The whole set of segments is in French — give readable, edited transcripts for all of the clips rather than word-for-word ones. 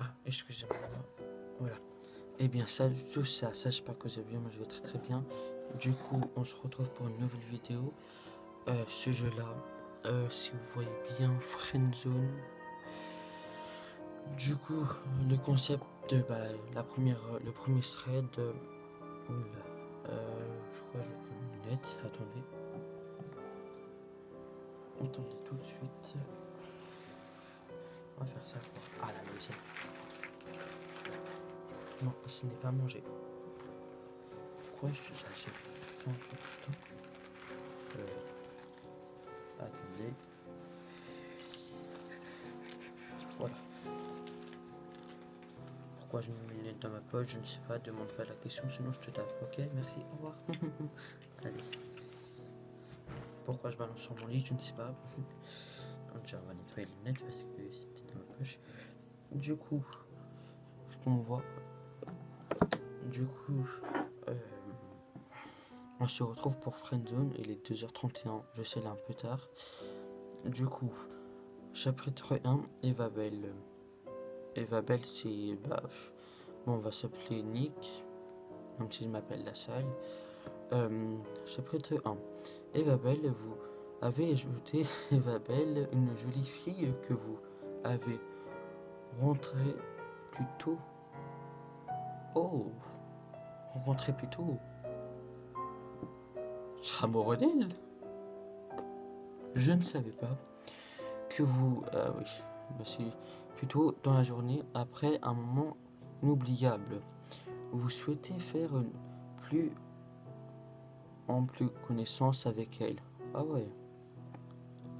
Ah, excusez-moi. Voilà. Eh bien, salut tous, ça, j'espère que vous allez bien. Moi, je vais très bien. Du coup, on se retrouve pour une nouvelle vidéo. Ce jeu-là, si vous voyez bien, Friendzone. Du coup, le concept de le premier thread. Oula. Je crois que je vais prendre une lunette. Attendez. Attendez tout de suite. On va faire ça. Ah, la deuxième. Non, ce n'est pas mangé. Pourquoi j'ai faim tout le temps? Attendez. Voilà. Pourquoi je me mets une lettre dans ma poche? Je ne sais pas, demande pas la question, sinon je te tape. Ok, merci, au revoir. Allez. Pourquoi je balance sur mon lit? Je ne sais pas. Donc, déjà, on va nettoyer les lunettes parce que c'était dans ma poche. Du coup, ce qu'on voit. Du coup, on se retrouve pour Friendzone. Il est 2h31. Je sais, là, un peu tard. Du coup, chapitre 1, Eva Belle. Eva Belle, c'est. Bon, on va s'appeler Nick, même si je m'appelle La Salle. Chapitre 1. Eva Belle, vous avez ajouté Eva Belle, une jolie fille que vous avez rencontrée plus tôt. Oh, rencontrée plus tôt. Je serai amoureux d'elle. Je ne savais pas que vous. Oui, c'est plutôt dans la journée, après un moment inoubliable. Vous souhaitez faire une plus ample connaissance avec elle. Ah ouais.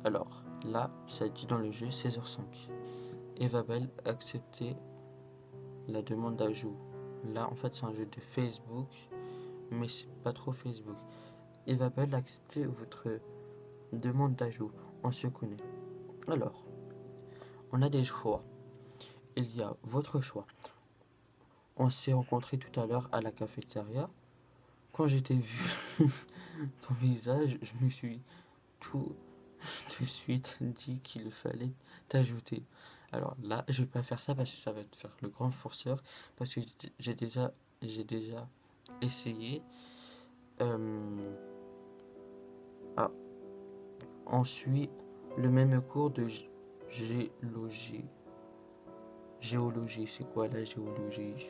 Alors, là, ça dit dans le jeu 16h05. Eva Belle accepter la demande d'ajout. Là, en fait, c'est un jeu de Facebook, mais c'est pas trop Facebook. Eva Belle accepter votre demande d'ajout. On se connaît. Alors, on a des choix. Il y a votre choix. On s'est rencontrés tout à l'heure à la cafétéria. Quand j'étais vu ton visage, je me suis tout de suite dit qu'il fallait t'ajouter. Alors là, je vais pas faire ça parce que ça va te faire le grand forceur. Parce que j'ai déjà essayé. Ah, on suit le même cours de géologie. Géologie, c'est quoi la géologie?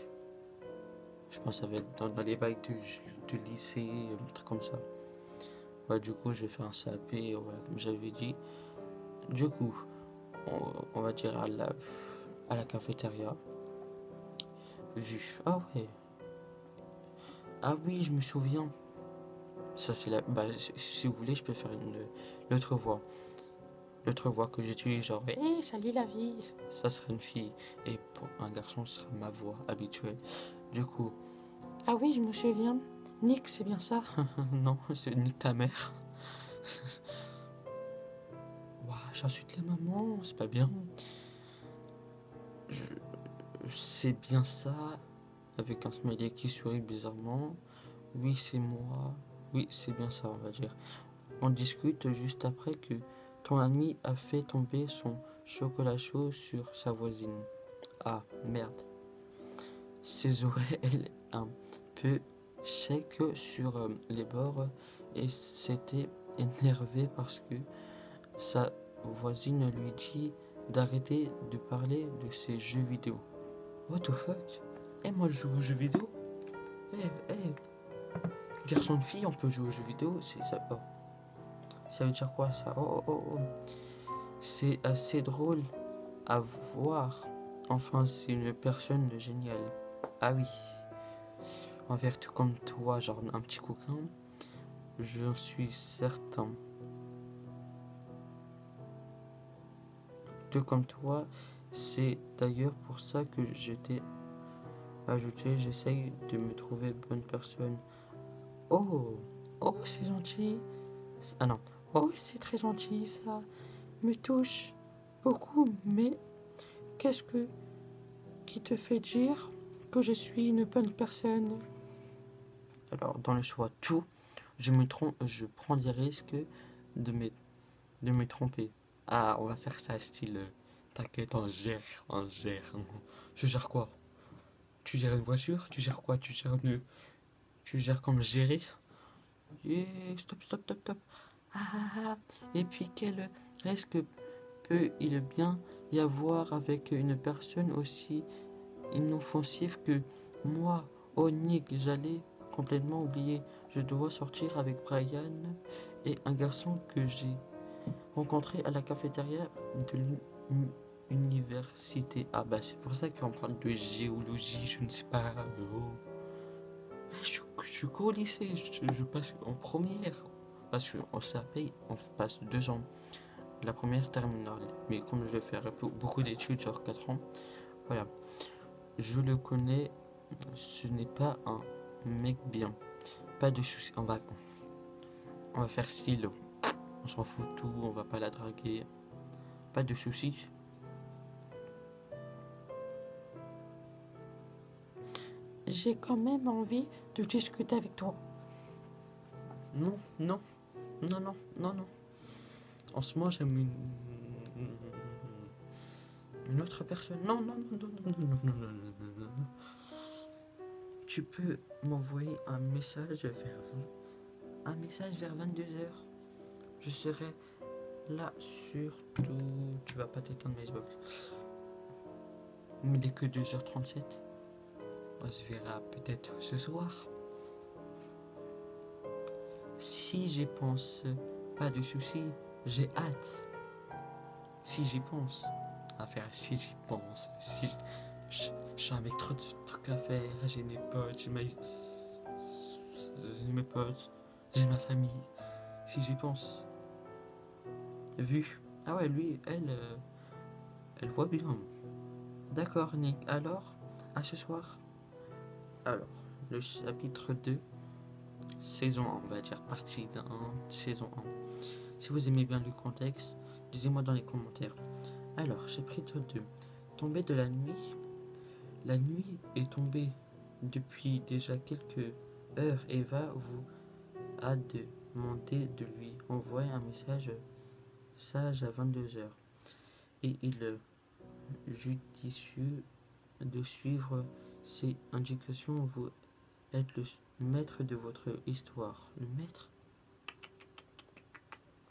Je pense que ça va être dans les bails de lycée, un truc comme ça. Ouais, du coup, je vais faire un CAP, ouais, comme j'avais dit. Du coup, on va dire à la cafétéria. Vu. Ah ouais. Ah oui, je me souviens. Ça, c'est la. Si vous voulez, je peux faire l'autre voix. L'autre voix que j'utilise, genre, hey, salut la vie. Ça serait une fille. Et pour un garçon, ce sera ma voix habituelle. Du coup. Ah oui, je me souviens. Nick, c'est bien ça? Non, c'est Nick ta mère. Ouah, j'insulte la maman, c'est pas bien. C'est bien ça. Avec un smiley qui sourit bizarrement. Oui, c'est moi. Oui, c'est bien ça, on va dire. On discute juste après que ton ami a fait tomber son chocolat chaud sur sa voisine. Ah, merde. Ses oreilles un peu secs sur les bords et s'était énervé parce que sa voisine lui dit d'arrêter de parler de ses jeux vidéo. What the fuck? Moi je joue aux jeux vidéo? Garçon de fille, on peut jouer aux jeux vidéo? C'est ça. Oh. Ça veut dire quoi ça? Oh. C'est assez drôle à voir. Enfin, c'est une personne géniale. Ah oui. Envers tout comme toi, genre un petit coquin, j'en suis certain. Tout comme toi, c'est d'ailleurs pour ça que j'étais ajouté. J'essaye de me trouver bonne personne. Oh, c'est gentil. Ah non. Oh, c'est très gentil, ça me touche beaucoup, mais qu'est-ce qui te fait dire que je suis une bonne personne? Alors, dans le choix tout, je prends des risques de me tromper. Ah, on va faire ça style T'inquiète, on gère. Tu gères quoi? Tu gères une voiture? Tu gères quoi? Tu gères comme gérer? Stop. Ah, et puis quel risque peut-il bien y avoir avec une personne aussi inoffensive que moi? Oh Nick, j'allais complètement oublier. Je dois sortir avec Brian et un garçon que j'ai rencontré à la cafétéria de l'université. Ah bah c'est pour ça qu'on parle de géologie, je ne sais pas. Oh. Je suis qu'au lycée, je passe en première. Parce qu'on s'appelle, on passe 2 ans. La première terminale. Mais comme je vais faire beaucoup d'études, genre 4 ans, voilà. Je le connais, ce n'est pas un mec bien. Pas de soucis, on va faire style. On s'en fout tout, on va pas la draguer. Pas de soucis. J'ai quand même envie de discuter avec toi. Non. En ce moment, j'aime une autre personne. Non. Tu peux m'envoyer un message vers 22h. Je serai là surtout. Tu vas pas t'éteindre ma Xbox. Mais il est que 2h37. On se verra peut-être ce soir. Si j'y pense, pas de soucis, j'ai hâte. Si j'y pense, si j'y pense, je suis avec trop de trucs à faire, j'ai mes potes, j'ai mes potes, j'ai ma famille. Si j'y pense, vu. Ah ouais, lui, elle voit bien. D'accord, Nick. Alors, à ce soir. Alors, le chapitre 2. Saison 1, on va dire partie 1, saison 1. Si vous aimez bien le contexte, dites-moi dans les commentaires. Alors, chapitre 2. Tombée de la nuit. La nuit est tombée depuis déjà quelques heures. Eva vous a demandé de lui envoyer un message sage à 22h. Et il est judicieux de suivre ces indications. Vous êtes le maître de votre histoire. Le maître?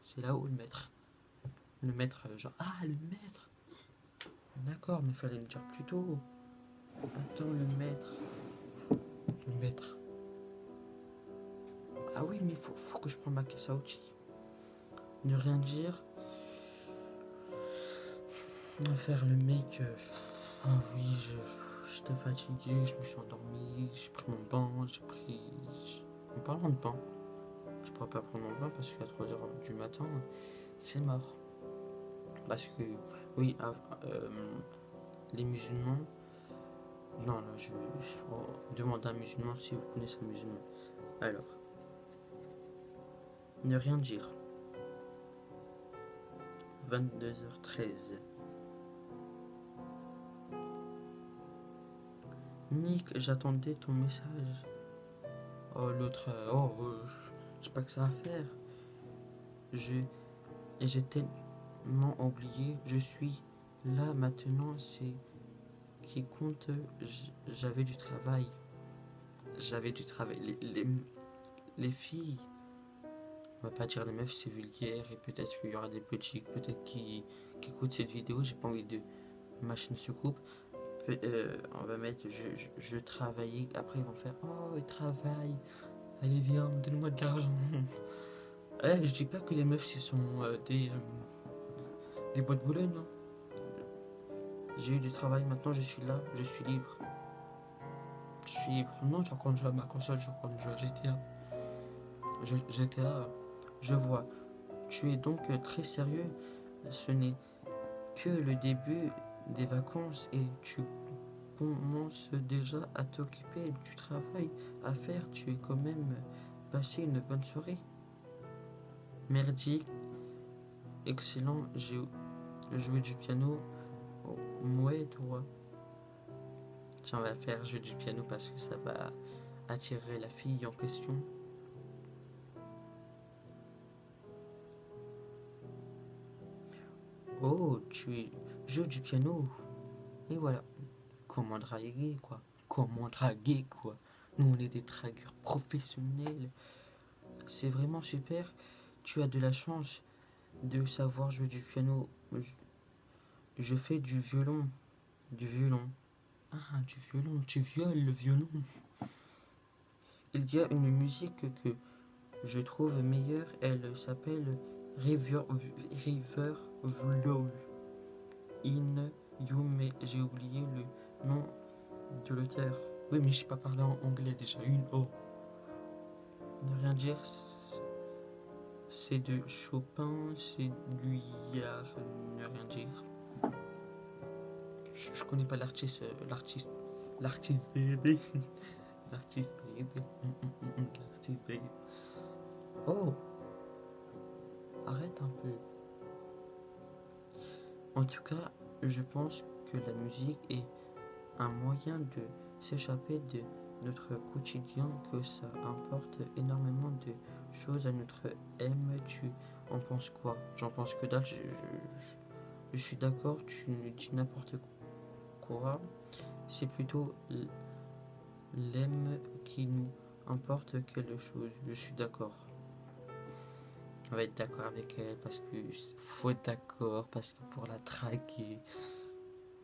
C'est là où le maître? Le maître, genre, ah, le maître! D'accord, mais fallait me dire plus tôt. Attends, le maître. Le maître. Ah oui, mais faut que je prenne ma caisse à outils. Ne rien dire. Faire le mec. Ah oui, j'étais fatigué, je me suis endormi, j'ai pris mon bain, En parlant de bain, je pourrais pas prendre mon bain parce qu'à 3h du matin, c'est mort. Parce que, oui, les musulmans. Non, là, je demande à un musulman si vous connaissez un musulman. Alors, ne rien dire. 22h13. Nick, j'attendais ton message. Oh, l'autre. J'ai pas que ça à faire. J'ai tellement oublié. Je suis là maintenant, c'est qui compte. J'avais du travail. Les filles. On va pas dire les meufs, c'est vulgaire. Et peut-être qu'il y aura des petits, peut-être qui écoutent cette vidéo. J'ai pas envie de. Ma chaîne se coupe. On va mettre je travaillais. Après, ils vont faire oh, il travaille. Allez, viens, donne-moi de l'argent. Je dis pas que les meufs, ce sont des boîtes boulogne. Hein. J'ai eu du travail, maintenant je suis là, je suis libre. Je suis libre. Non, je compte jouer à ma console, je compte jouer à GTA. GTA, je vois. Tu es donc très sérieux. Ce n'est que le début des vacances et tu commences déjà à t'occuper du travail à faire. Tu es quand même passé une bonne soirée. Merdique. Excellent, j'ai joué du piano. Oh, ouais, toi. Tiens, on va faire jouer du piano parce que ça va attirer la fille en question. Oh, tu es joue du piano. Et voilà. Comment draguer, quoi. Comment draguer, quoi. Nous, on est des dragueurs professionnels. C'est vraiment super. Tu as de la chance de savoir jouer du piano. Je fais du violon. Du violon. Ah, du violon. Tu violes le violon. Il y a une musique que je trouve meilleure. Elle s'appelle River Flow. In You, mais j'ai oublié le nom de l'auteur. Oui, mais je sais pas parler en anglais déjà. Une O. Ne rien dire. C'est de Chopin, c'est du Yard. Ne rien dire. Je connais pas l'artiste. L'artiste bébé. L'artiste bébé. L'artiste bébé. Oh! Arrête un peu. En tout cas, je pense que la musique est un moyen de s'échapper de notre quotidien, que ça importe énormément de choses à notre M. Tu en penses quoi? J'en pense que dalle. Je suis d'accord, tu dis n'importe quoi. C'est plutôt l'aime qui nous importe quelque chose. Je suis d'accord. On va être d'accord avec elle parce que faut être d'accord, parce que pour la draguer.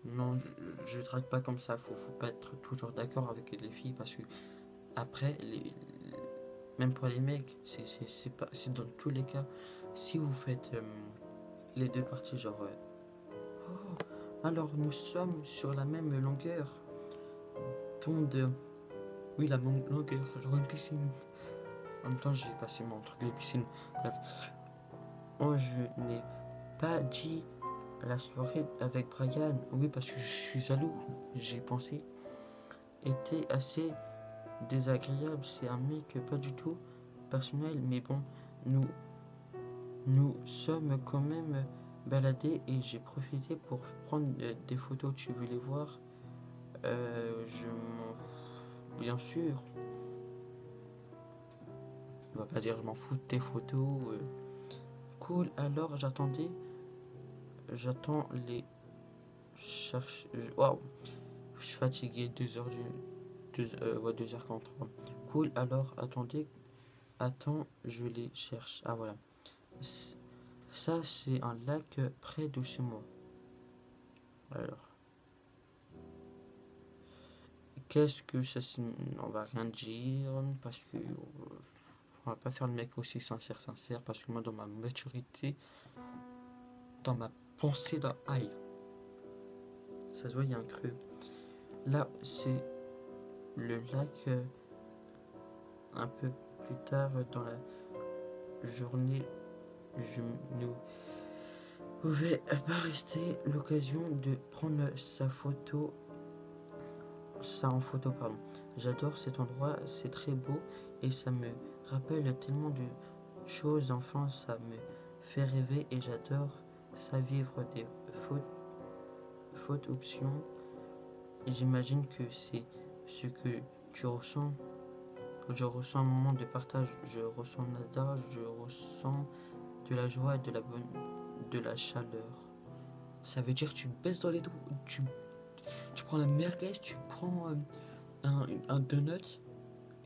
Non, je drague pas comme ça. Faut pas être toujours d'accord avec les filles parce que après, même pour les mecs, c'est dans tous les cas. Si vous faites les deux parties, genre, oh, alors nous sommes sur la même longueur d'onde. Oui, la même longueur, genre une piscine. En même temps, j'ai passé mon truc de piscine. Bref. Oh, je n'ai pas dit la soirée avec Brian. Oui, parce que je suis jaloux. J'ai pensé. Était assez désagréable. C'est un mec pas du tout personnel. Mais bon, nous sommes quand même baladés et j'ai profité pour prendre des photos. Tu veux les voir? Je m'en fous. Bien sûr. On va pas dire je m'en fous de tes photos. Cool, alors j'attends les cherche. Waouh, je suis fatigué, 2h du 2h43. Cool, alors attends, je les cherche. Ah voilà. Ça c'est un lac près de chez moi. Alors. Qu'est-ce que ça signifie? On va rien dire parce que on va pas faire le mec aussi sincère parce que moi dans ma maturité, dans ma pensée là, aïe. Ça se voit, il y a un creux. Là, c'est le lac un peu plus tard dans la journée. Je ne pouvais pas rester l'occasion de prendre ça en photo, pardon. J'adore cet endroit, c'est très beau et ça me rappelle tellement de choses. Enfin, ça me fait rêver et j'adore ça vivre des fautes options. Et j'imagine que c'est ce que tu ressens. Je ressens un moment de partage, je ressens nada, je ressens de la joie et de la chaleur. Ça veut dire que tu baisses dans les doigts, tu prends la merguez, tu prends un donut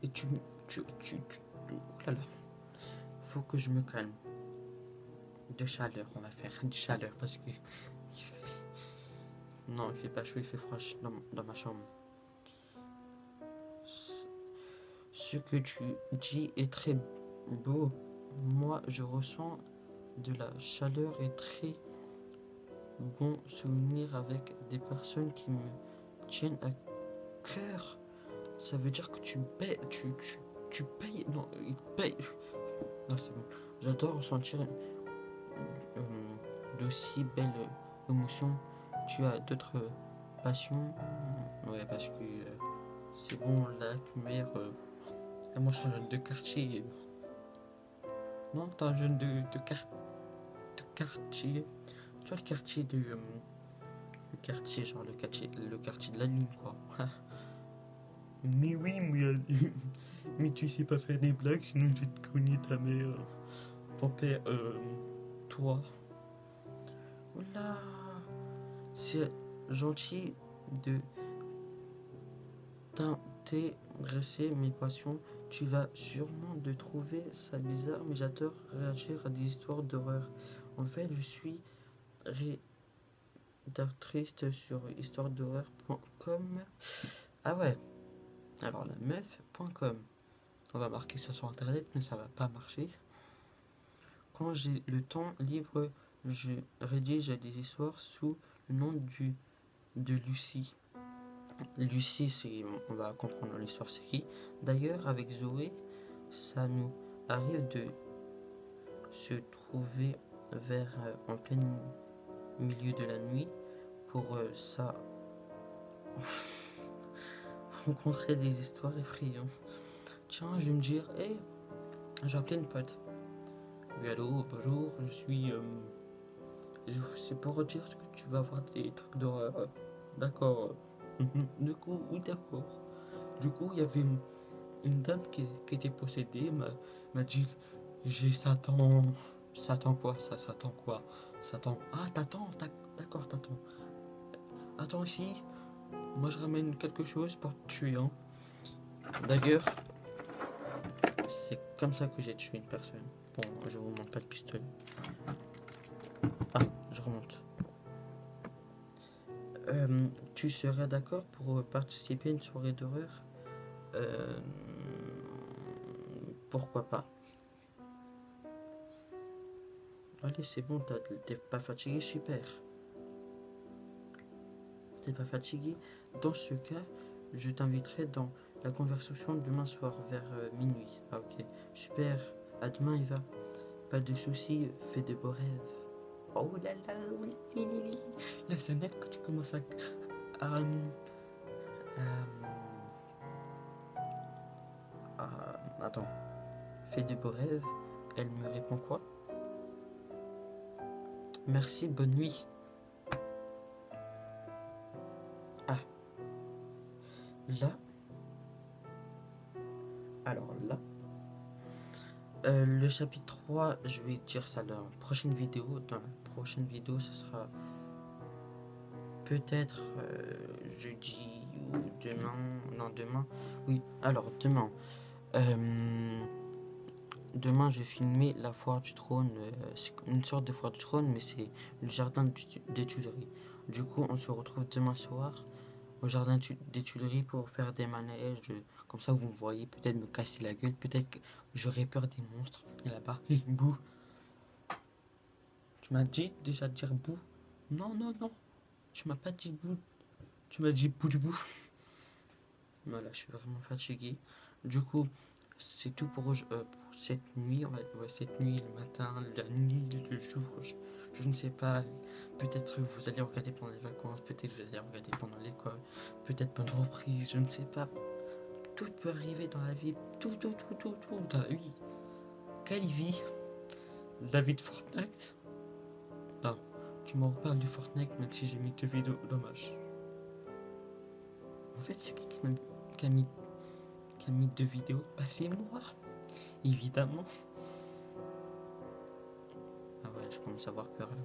et oh là là. Faut que je me calme. De chaleur, on va faire de chaleur parce que non, il fait pas chaud, il fait froid dans ma chambre. Ce que tu dis est très beau. Moi, je ressens de la chaleur et très bons souvenirs avec des personnes qui me tiennent à cœur. Ça veut dire que tu payes. Non, il paye. Non, c'est bon. J'adore ressentir d'aussi belles émotions. Tu as d'autres passions? Ouais, parce que c'est bon, lac, mer. Moi, je suis un jeune de quartier. Non, t'es un jeune de quartier. Tu vois, le quartier de. Le quartier, genre le quartier de la lune, quoi. Mais oui, mais tu sais pas faire des blagues, sinon je vais te cogner ta mère. Ton père, toi. Oula, C'est gentil de t'intéresser mes passions. Tu vas sûrement de trouver ça bizarre, mais j'adore réagir à des histoires d'horreur. En fait, je suis rédactrice sur histoired'horreur.com. Ah ouais, alors la meuf.com. On va marquer ça sur internet, mais ça va pas marcher. Quand j'ai le temps libre, je rédige des histoires sous le nom de Lucie. Lucie, c'est, on va comprendre l'histoire, c'est qui. D'ailleurs, avec Zoé, ça nous arrive de se trouver vers en plein milieu de la nuit pour ça rencontrer des histoires effrayantes. Tiens, je vais me dire, hé, j'ai appelé une pote. Oui, allô, bonjour, je suis. C'est pour dire que tu vas avoir des trucs d'horreur. D'accord. Du coup, oui, d'accord. Du coup, il y avait une dame qui était possédée, m'a dit j'ai Satan. Satan quoi ça Satan quoi Satan. Ah, d'accord, t'attends. Attends ici, moi je ramène quelque chose pour te tuer. Hein. D'ailleurs, c'est comme ça que j'ai tué une personne. Bon, je vous montre pas le pistolet. Ah, je remonte. Tu serais d'accord pour participer à une soirée d'horreur? Pourquoi pas? Allez, c'est bon, t'es pas fatigué, super. T'es pas fatigué? Dans ce cas, je t'inviterai dans la conversation demain soir vers minuit. Ah ok, super. À demain, Eva. Pas de soucis, fais de beaux rêves. Oh là là, oui, oui, oui. Là, c'est net que tu commences à, attends. Fais de beaux rêves. Elle me répond quoi? Merci, bonne nuit. Ah, là. Alors là. Le chapitre 3, je vais dire ça dans la prochaine vidéo. Dans la prochaine vidéo, ce sera peut-être jeudi ou demain. Non, demain. Oui, alors demain. Demain, je vais filmer la foire du trône. C'est une sorte de foire du trône, mais c'est le jardin des Tuileries. Du coup, on se retrouve demain soir au jardin des Tuileries pour faire des manèges. Comme ça, vous me voyez peut-être me casser la gueule. Peut-être que j'aurais peur des monstres. Et là-bas, bouh. Tu m'as dit déjà de dire bouh? Non, non, non. Tu m'as pas dit bouh. Tu m'as dit bouh du bout. Voilà, je suis vraiment fatigué. Du coup, c'est tout pour cette nuit. Cette nuit, le matin, la nuit, le jour. Je ne sais pas. Peut-être vous allez regarder pendant les vacances. Peut-être vous allez regarder pendant l'école. Peut-être pendant une reprise. Je ne sais pas. Tout peut arriver dans la vie. Tout dans la vie. Quelle vie? La vie de Fortnite? Non, tu m'en reparles du Fortnite même si j'ai mis 2 vidéos. Dommage. En fait, c'est qui a mis 2 vidéos? Bah, c'est moi, évidemment. Ah ouais, je commence à avoir peur là.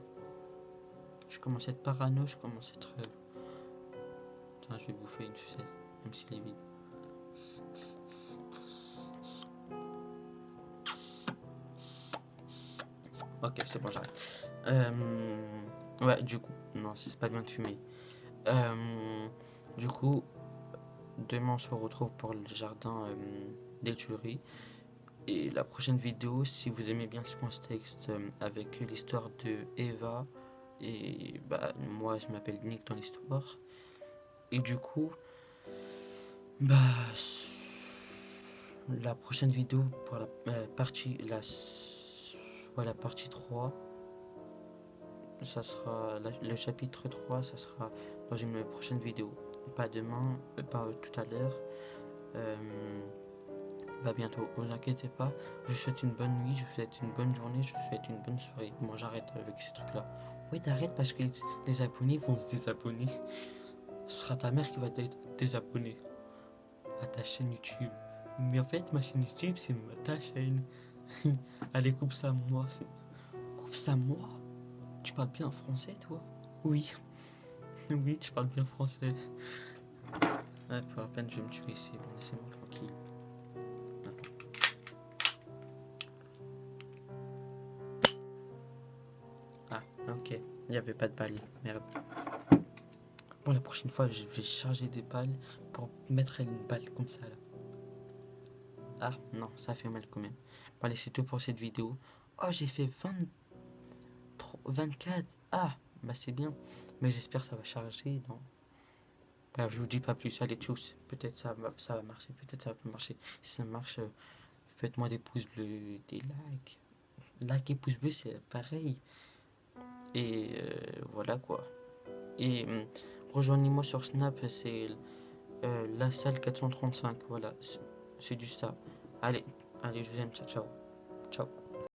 Je commence à être parano, je commence à être. Tiens, je vais bouffer une sucette, même s'il est vide. Ok, c'est bon, j'arrête. Ouais, du coup, non, c'est pas bien de fumer. Du coup, demain on se retrouve pour le jardin des Tuileries. Et la prochaine vidéo, si vous aimez bien ce contexte avec l'histoire de Eva, et bah moi je m'appelle Nick dans l'histoire. Et du coup, bah la prochaine vidéo pour la partie la partie 3, ça sera le chapitre 3, ça sera dans une prochaine vidéo. Pas demain, pas tout à l'heure. Bah bientôt, vous inquiétez pas. Je vous souhaite une bonne nuit, je vous souhaite une bonne journée, je vous souhaite une bonne soirée. Bon, j'arrête avec ces trucs-là. Oui, t'arrêtes parce que les abonnés vont se désabonner. Ce sera ta mère qui va te désabonner à ta chaîne YouTube. Mais en fait, ma chaîne YouTube, c'est ta chaîne. Allez, coupe ça, moi. Coupe ça, moi. Tu parles bien français, toi? Oui. Oui, tu parles bien français. Ouais, pour à peine je vais me tuer, c'est bon, laissez-moi tranquille. Ah, ok, il n'y avait pas de balles, merde. Bon, la prochaine fois, je vais charger des balles pour mettre une balle comme ça là. Ah, non, ça fait mal quand même. Bon, allez, c'est tout pour cette vidéo. Oh, j'ai fait 24. Ah, bah c'est bien. Mais j'espère que ça va charger. Non. Bref, je vous dis pas plus. Allez, tchuss. Peut-être ça va marcher. Peut-être ça va pas marcher. Si ça marche, faites-moi des pouces bleus, des likes. Like et pouces bleus, c'est pareil. Et voilà quoi. Et rejoignez-moi sur Snap, c'est la salle 435. Voilà, c'est du ça. Allez, allez, je vous aime. Ciao, ciao. Ciao.